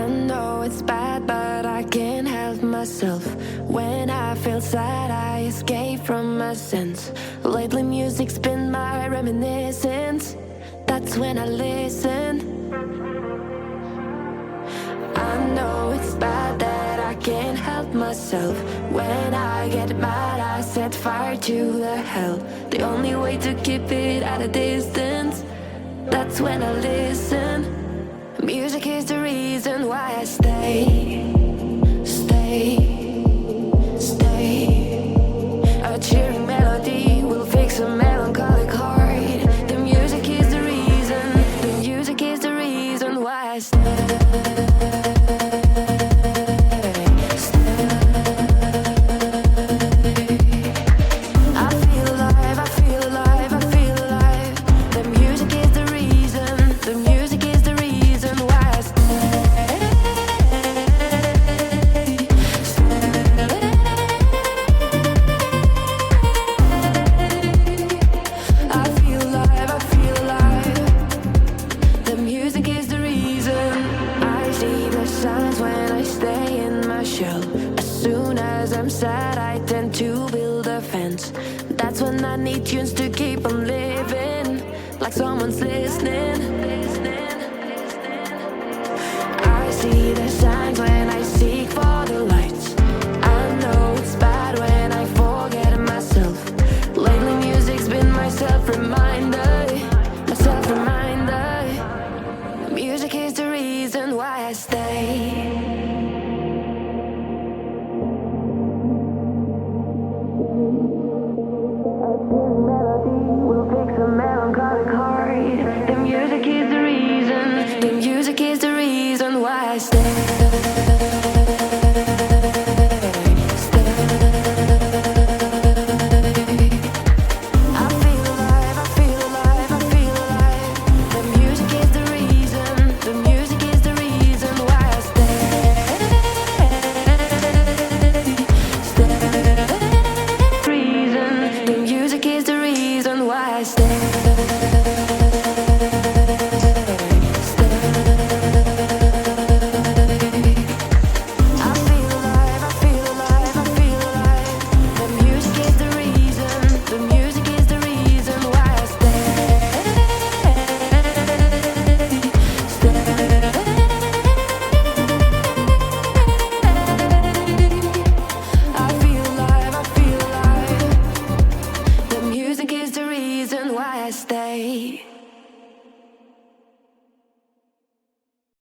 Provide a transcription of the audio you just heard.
I know it's bad, but I can't help myself. When I feel sad, I escape from my sense. Lately music's been my reminiscence. That's when I listen. I know it's bad that I can't help myself. When I get mad, I set fire to the hell. The only way to keep it at a distance, that's when I listen. Music is the reason why I stay, stay, stay. A cheering melody will fix a melancholic heart. The music is the reason, the music is the reason why I stay. As soon as I'm sad, I tend to build a fence. That's when I need tunes to keep on living, like someone's listening. I see the signs when I seek for the lights. I know it's bad when I forget myself. Lately music's been my self-reminder, my self-reminder. Music is the reason why I stay.